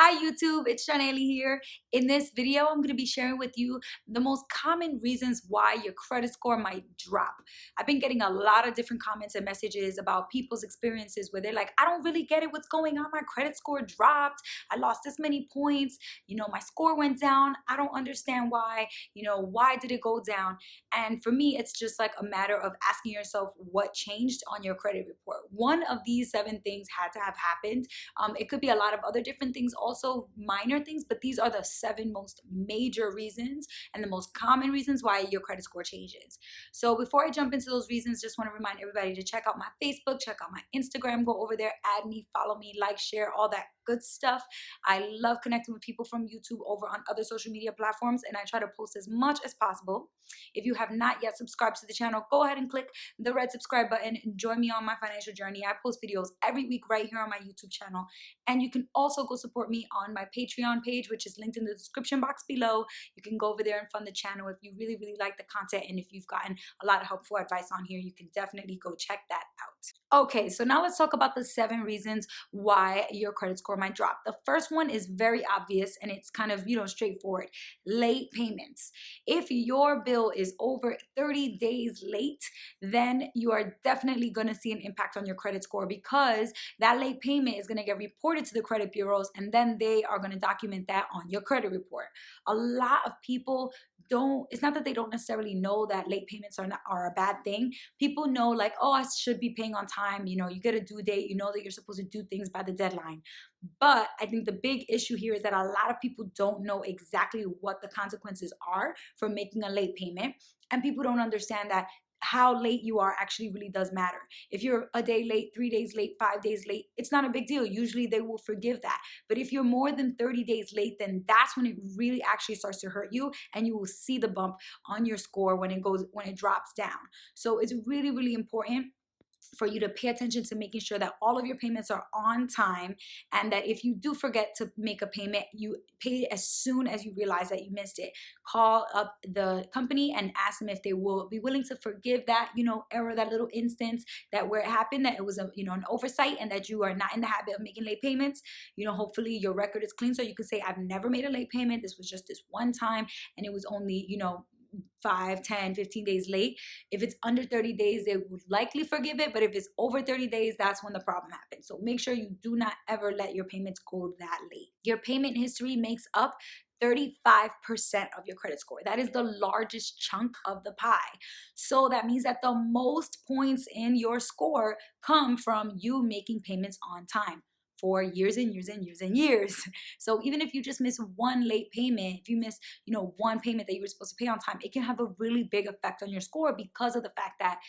Hi YouTube, it's Shaneli here. In this video, I'm going to be sharing with you the most common reasons why your credit score might drop. I've been getting a lot of different comments and messages about people's experiences where they're like, I don't really get it, what's going on? My credit score dropped. I lost this many points. My score went down. I don't understand why. Why did it go down? And for me, it's just like a matter of asking yourself what changed on your credit report. One of these 7 things had to have happened. It could be a lot of other different things, also minor things, but these are the 7 most major reasons and the most common reasons why your credit score changes. So before I jump into those reasons, just want to remind everybody to check out my Facebook, check out my Instagram, go over there, add me, follow me, like, share, all that good stuff. I love connecting with people from YouTube over on other social media platforms, and I try to post as much as possible. If you have not yet subscribed to the channel, go ahead and click the red subscribe button and join me on my financial journey. I post videos every week right here on my YouTube channel. And you can also go support me on my Patreon page, which is linked in the description box below. You can go over there and fund the channel if you really, really like the content. And if you've gotten a lot of helpful advice on here, you can definitely go check that out. Okay, so now let's talk about the 7 reasons why your credit score might drop. The first one is very obvious and it's kind of, straightforward. Late payments. If your bill is over 30 days late, then you are definitely going to see an impact on your credit score because that late payment is going to get reported to the credit bureaus and then they are going to document that on your credit report. A lot of people it's not that they don't necessarily know that late payments are a bad thing. People know like, oh, I should be paying on time. You get a due date. You know that you're supposed to do things by the deadline. But I think the big issue here is that a lot of people don't know exactly what the consequences are for making a late payment. And people don't understand that how late you are actually really does matter. If you're a day late, 3 days late, 5 days late, it's not a big deal. Usually they will forgive that. But if you're more than 30 days late, then that's when it really actually starts to hurt you and you will see the bump on your score when it drops down. So it's really, really important for you to pay attention to making sure that all of your payments are on time and that if you do forget to make a payment, you pay as soon as you realize that you missed it. Call up the company and ask them if they will be willing to forgive that, error, that little instance that where it happened, that it was an oversight and that you are not in the habit of making late payments. Hopefully your record is clean so you can say, I've never made a late payment. This was just this one time and it was only, 5, 10, 15 days late. If it's under 30 days, they would likely forgive it. But if it's over 30 days, that's when the problem happens. So make sure you do not ever let your payments go that late. Your payment history makes up 35% of your credit score. That is the largest chunk of the pie. So that means that the most points in your score come from you making payments on time for years and years and years and years. So even if you just miss one late payment, if you miss, one payment that you were supposed to pay on time, it can have a really big effect on your score because of the fact that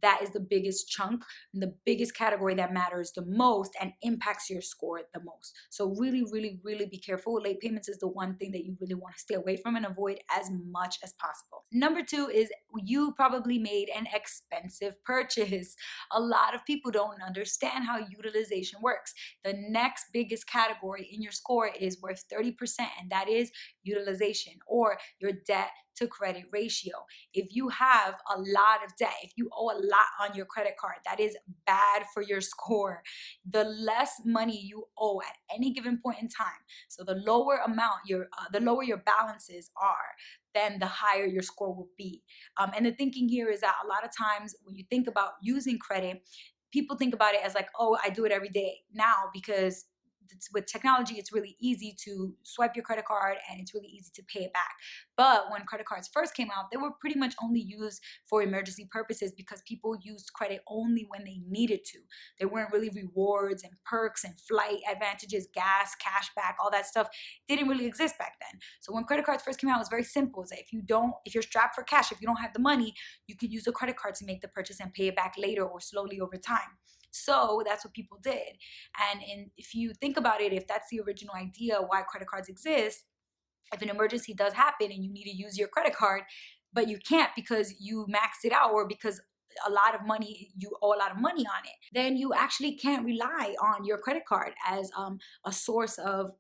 that is the biggest chunk and the biggest category that matters the most and impacts your score the most. So really, really, really be careful. Late payments is the one thing that you really want to stay away from and avoid as much as possible. Number 2 is you probably made an expensive purchase. A lot of people don't understand how utilization works. The next biggest category in your score is worth 30%, and that is utilization or your debt to credit ratio. If you have a lot of debt, if you owe a lot on your credit card, that is bad for your score. The less money you owe at any given point in time, so the lower amount the lower your balances are, then the higher your score will be. And the thinking here is that a lot of times when you think about using credit, people think about it as like, oh, I do it every day now because with technology, it's really easy to swipe your credit card and it's really easy to pay it back. But when credit cards first came out, they were pretty much only used for emergency purposes because people used credit only when they needed to. There weren't really rewards and perks and flight advantages, gas, cash back, all that stuff didn't really exist back then. So when credit cards first came out, it was very simple. It's like if you're strapped for cash, if you don't have the money, you can use a credit card to make the purchase and pay it back later or slowly over time. So that's what people did. And if you think about it, if that's the original idea why credit cards exist, if an emergency does happen and you need to use your credit card, but you can't because you maxed it out or because a lot of money, you owe a lot of money on it, then you actually can't rely on your credit card as a source of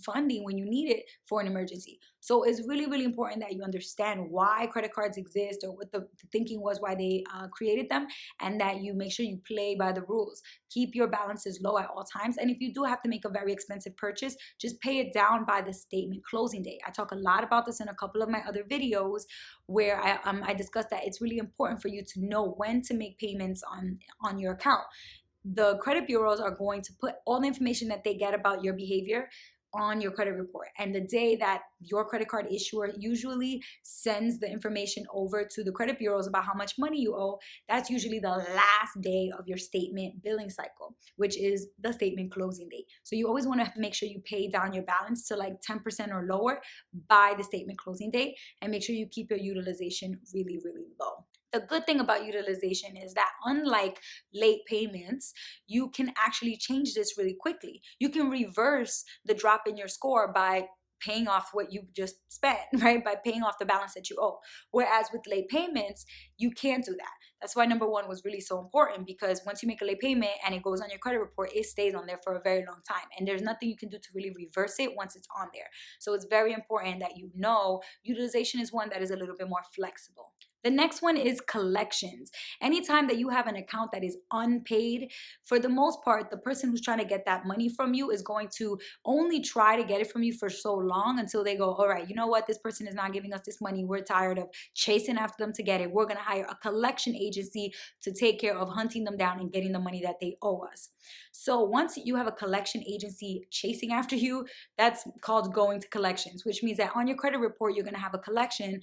funding when you need it for an emergency. So it's really, really important that you understand why credit cards exist, or what the thinking was why they created them, and that you make sure you play by the rules. Keep your balances low at all times. And if you do have to make a very expensive purchase, just pay it down by the statement closing date. I talk a lot about this in a couple of my other videos where I discuss that it's really important for you to know when to make payments on your account. The credit bureaus are going to put all the information that they get about your behavior on your credit report. And the day that your credit card issuer usually sends the information over to the credit bureaus about how much money you owe, that's usually the last day of your statement billing cycle, which is the statement closing date. So you always want to make sure you pay down your balance to like 10% or lower by the statement closing date, and make sure you keep your utilization really, really low. The good thing about utilization is that unlike late payments, you can actually change this really quickly. You can reverse the drop in your score by paying off what you just spent, right? By paying off the balance that you owe. Whereas with late payments, you can't do that. That's why number one was really so important, because once you make a late payment and it goes on your credit report, it stays on there for a very long time. And there's nothing you can do to really reverse it once it's on there. So it's very important that you know utilization is one that is a little bit more flexible. The next one is collections. Anytime that you have an account that is unpaid, for the most part, the person who's trying to get that money from you is going to only try to get it from you for so long until they go, all right, you know what? This person is not giving us this money. We're tired of chasing after them to get it. We're going to hire a collection agency to take care of hunting them down and getting the money that they owe us. So once you have a collection agency chasing after you, that's called going to collections, which means that on your credit report, you're going to have a collection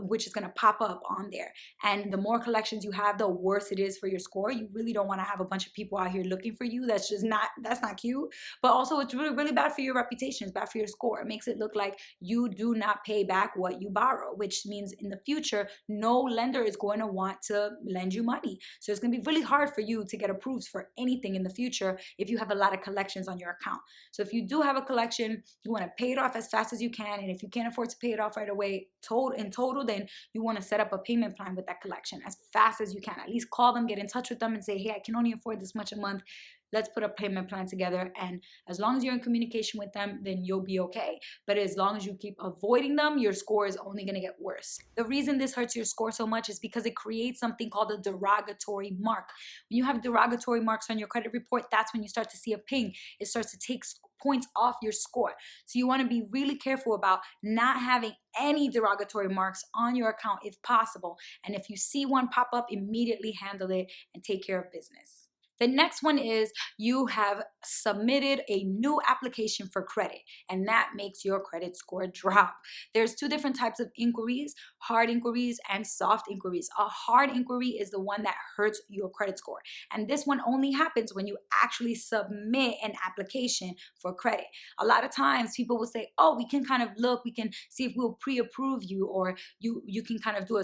which is going to pop up on there. And the more collections you have, the worse it is for your score. You really don't want to have a bunch of people out here looking for you. That's not cute. But also it's really, really bad for your reputation. It's bad for your score. It makes it look like you do not pay back what you borrow, which means in the future, no lender is going to want to lend you money. So it's going to be really hard for you to get approved for anything in the future if you have a lot of collections on your account. So if you do have a collection, you want to pay it off as fast as you can. And if you can't afford to pay it off right away, total, then you want to set up a payment plan with that collection as fast as you can. At least call them, get in touch with them and say, hey, I can only afford this much a month. Let's put a payment plan together. And as long as you're in communication with them, then you'll be okay. But as long as you keep avoiding them, your score is only going to get worse. The reason this hurts your score so much is because it creates something called a derogatory mark. When you have derogatory marks on your credit report, that's when you start to see a ping. It starts to take points off your score. So you want to be really careful about not having any derogatory marks on your account if possible. And if you see one pop up, immediately handle it and take care of business. The next one is you have submitted a new application for credit, and that makes your credit score drop. There's two different types of inquiries, hard inquiries and soft inquiries. A hard inquiry is the one that hurts your credit score. And this one only happens when you actually submit an application for credit. A lot of times people will say, oh, we can kind of look, we can see if we'll pre-approve you, or you can kind of do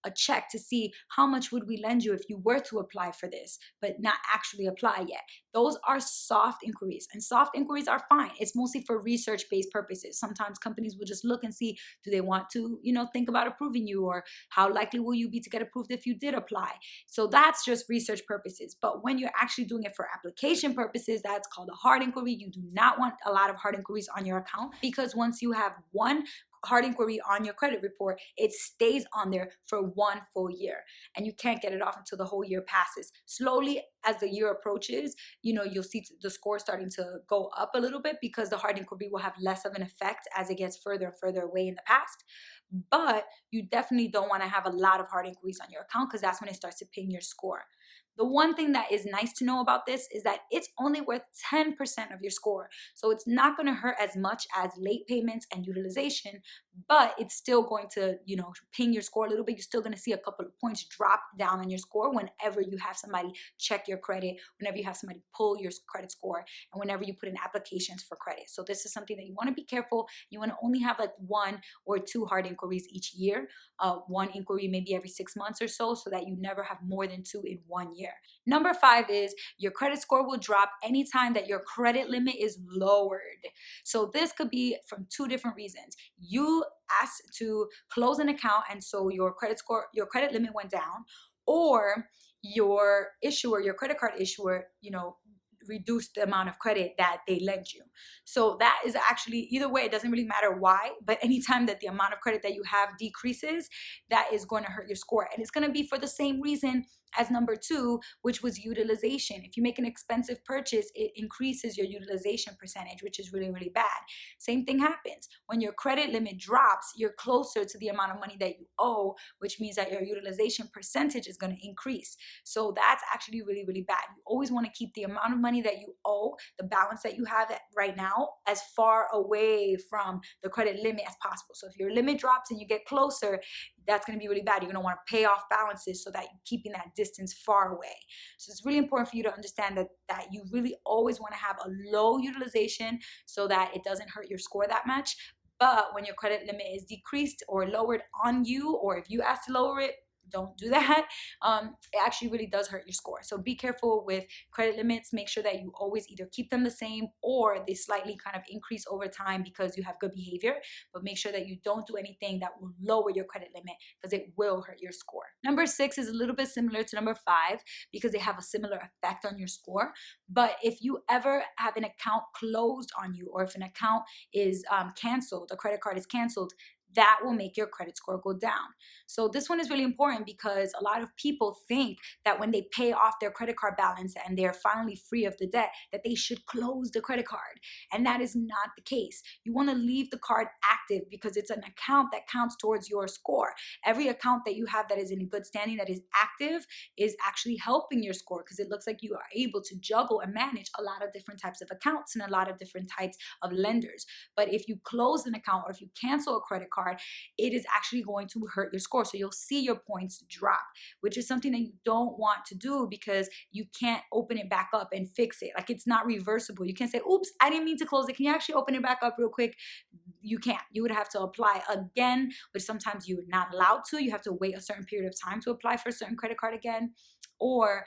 a check to see how much would we lend you if you were to apply for this, but not actually apply yet. Those are soft inquiries, and soft inquiries are fine. It's mostly for research-based purposes. Sometimes companies will just look and see, do they want to, think about approving you, or how likely will you be to get approved if you did apply? So that's just research purposes. But when you're actually doing it for application purposes, that's called a hard inquiry. You do not want a lot of hard inquiries on your account, because once you have one hard inquiry on your credit report, it stays on there for 1 full year, and you can't get it off until the whole year passes. Slowly, as the year approaches, you'll see the score starting to go up a little bit, because the hard inquiry will have less of an effect as it gets further and further away in the past. But you definitely don't want to have a lot of hard inquiries on your account, because that's when it starts to ping your score. The one thing that is nice to know about this is that it's only worth 10% of your score. So it's not going to hurt as much as late payments and utilization, but it's still going to, ping your score a little bit. You're still going to see a couple of points drop down on your score whenever you have somebody check your credit, whenever you have somebody pull your credit score, and whenever you put in applications for credit. So this is something that you want to be careful. You want to only have like 1 or 2 hard inquiries each year. One inquiry maybe every 6 months or so that you never have more than 2 in 1 year. Number 5 is your credit score will drop anytime that your credit limit is lowered. So this could be from 2 different reasons. You asked to close an account, and so your credit limit went down, or your issuer, your credit card issuer, reduce the amount of credit that they lend you. So that is actually, either way, it doesn't really matter why, but anytime that the amount of credit that you have decreases, that is going to hurt your score. And it's going to be for the same reason as number 2, which was utilization. If you make an expensive purchase, it increases your utilization percentage, which is really, really bad. Same thing happens when your credit limit drops. You're closer to the amount of money that you owe, which means that your utilization percentage is going to increase. So that's actually really, really bad. You always want to keep the amount of money that you owe, the balance that you have right now, as far away from the credit limit as possible. So if your limit drops and you get closer, that's going to be really bad. You're going to want to pay off balances so that you're keeping that distance far away. So it's really important for you to understand that you really always want to have a low utilization so that it doesn't hurt your score that much. But when your credit limit is decreased or lowered on you, or if you ask to lower it, don't do that. It actually really does hurt your score. So be careful with credit limits. Make sure that you always either keep them the same or they slightly kind of increase over time because you have good behavior. But make sure that you don't do anything that will lower your credit limit, because it will hurt your score. Number 6 is a little bit similar to number 5 because they have a similar effect on your score. But if you ever have an account closed on you, or if an account is canceled, a credit card is canceled, that will make your credit score go down. So this one is really important because a lot of people think that when they pay off their credit card balance and they're finally free of the debt, that they should close the credit card. And that is not the case. You want to leave the card active because it's an account that counts towards your score. Every account that you have that is in good standing, that is active, is actually helping your score because it looks like you are able to juggle and manage a lot of different types of accounts and a lot of different types of lenders. But if you close an account or if you cancel a credit card, it is actually going to hurt your score. So you'll see your points drop, which is something that you don't want to do because you can't open it back up and fix it. Like, it's not reversible. You can't say, oops, I didn't mean to close it. Can you actually open it back up real quick? You can't. You would have to apply again, which sometimes you're not allowed to. You have to wait a certain period of time to apply for a certain credit card again. Or,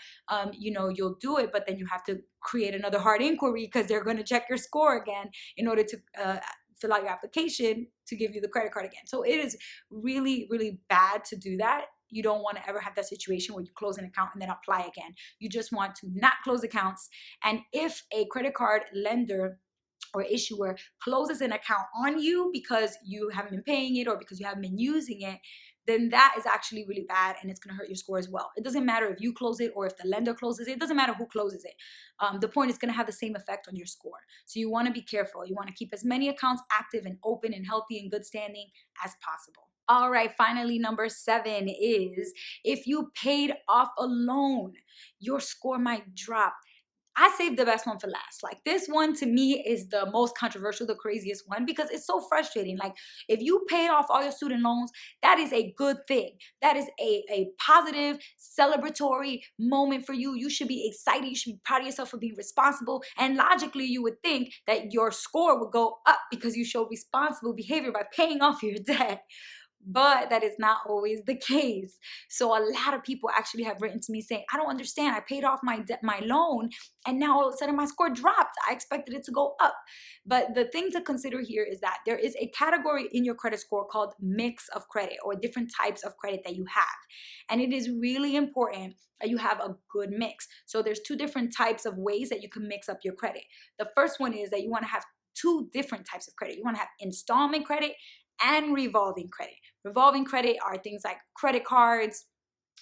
you'll do it, but then you have to create another hard inquiry because they're going to check your score again in order to fill out your application to give you the credit card again. So it is really, really bad to do that. You don't want to ever have that situation where you close an account and then apply again. You just want to not close accounts. And if a credit card lender or issuer closes an account on you because you haven't been paying it or because you haven't been using it, then that is actually really bad and it's going to hurt your score as well. It doesn't matter if you close it or if the lender closes it. It doesn't matter who closes it. The point is going to have the same effect on your score. So you want to be careful. You want to keep as many accounts active and open and healthy and good standing as possible. All right, finally, number 7 is if you paid off a loan, your score might drop. I saved the best one for last. Like, this one to me is the most controversial, the craziest one, because it's so frustrating. Like, if you paid off all your student loans, that is a good thing. That is a positive, celebratory moment for you. You should be excited. You should be proud of yourself for being responsible. And logically, you would think that your score would go up because you showed responsible behavior by paying off your debt. But that is not always the case. So a lot of people actually have written to me saying, I don't understand. I paid off my loan and now all of a sudden my score dropped. I expected it to go up. But the thing to consider here is that there is a category in your credit score called mix of credit, or different types of credit that you have. And it is really important that you have a good mix. So there's 2 different types of ways that you can mix up your credit. The first one is that you want to have 2 different types of credit. You want to have installment credit and revolving credit. Revolving credit are things like credit cards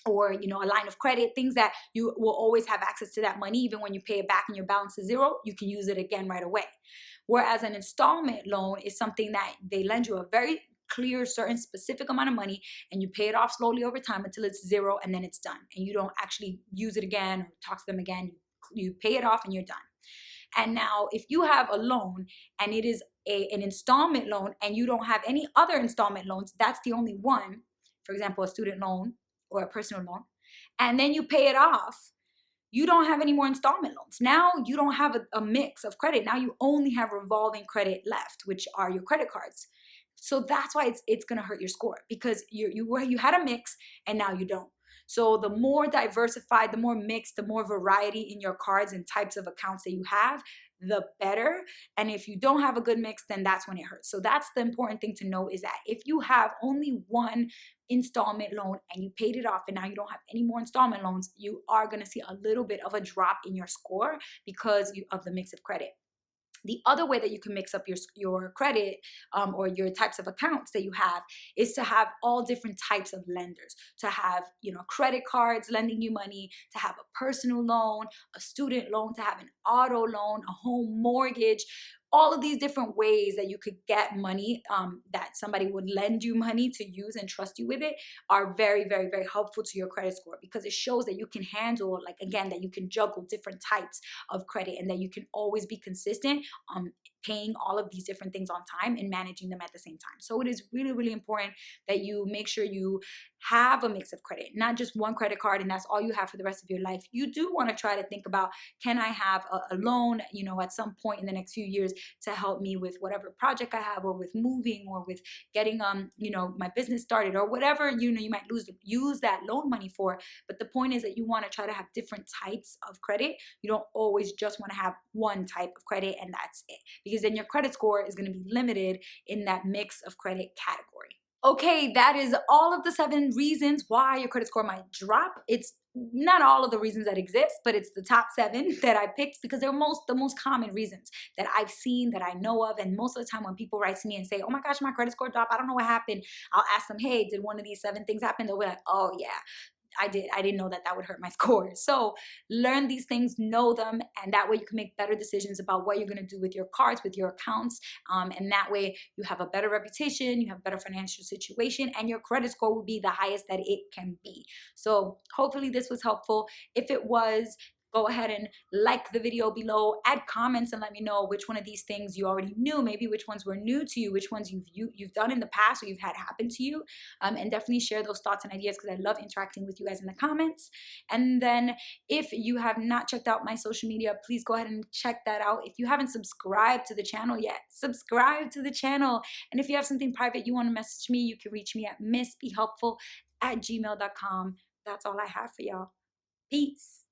or, a line of credit, things that you will always have access to that money. Even when you pay it back and your balance is 0, you can use it again right away. Whereas an installment loan is something that they lend you a very clear, certain specific amount of money, and you pay it off slowly over time until it's 0, and then it's done. And you don't actually use it again or talk to them again. You pay it off and you're done. And now if you have a loan and it is an installment loan and you don't have any other installment loans, that's the only one, for example, a student loan or a personal loan, and then you pay it off, you don't have any more installment loans. Now you don't have a mix of credit. Now you only have revolving credit left, which are your credit cards. So that's why it's going to hurt your score, because you had a mix and now you don't. So the more diversified, the more mixed, the more variety in your cards and types of accounts that you have, the better. And if you don't have a good mix, then that's when it hurts. So that's the important thing to know, is that if you have only one installment loan and you paid it off and now you don't have any more installment loans, you are going to see a little bit of a drop in your score because of the mix of credit. The other way that you can mix up your credit, or your types of accounts that you have, is to have all different types of lenders. To have, credit cards lending you money, to have a personal loan, a student loan, to have an auto loan, a home mortgage. All of these different ways that you could get money, that somebody would lend you money to use and trust you with it, are very, very, very helpful to your credit score, because it shows that you can handle, like, again, that you can juggle different types of credit, and that you can always be consistent paying all of these different things on time and managing them at the same time. So it is really, really important that you make sure you have a mix of credit, not just one credit card and that's all you have for the rest of your life. You do want to try to think about, can I have a loan, at some point in the next few years to help me with whatever project I have, or with moving, or with getting my business started, or whatever you might use that loan money for. But the point is that you want to try to have different types of credit. You don't always just want to have one type of credit and that's it, because then your credit score is going to be limited in that mix of credit category. Okay, that is all of the 7 reasons why your credit score might drop. It's not all of the reasons that exist, but it's the top 7 that I picked because they're the most common reasons that I've seen, that I know of. And most of the time when people write to me and say, oh my gosh, my credit score dropped, I don't know what happened, I'll ask them, hey, did one of these 7 things happen? They'll be like, oh yeah, I didn't know that would hurt my score. So learn these things, know them, and that way you can make better decisions about what you're going to do with your cards, with your accounts. And that way you have a better reputation, you have a better financial situation, and your credit score will be the highest that it can be. So hopefully this was helpful. If it was, go ahead and like the video below, add comments and let me know which one of these things you already knew, maybe which ones were new to you, which ones you've done in the past or you've had happen to you. And definitely share those thoughts and ideas, because I love interacting with you guys in the comments. And then if you have not checked out my social media, please go ahead and check that out. If you haven't subscribed to the channel yet, subscribe to the channel. And if you have something private you want to message me, you can reach me at MissBeHelpful@gmail.com. That's all I have for y'all. Peace.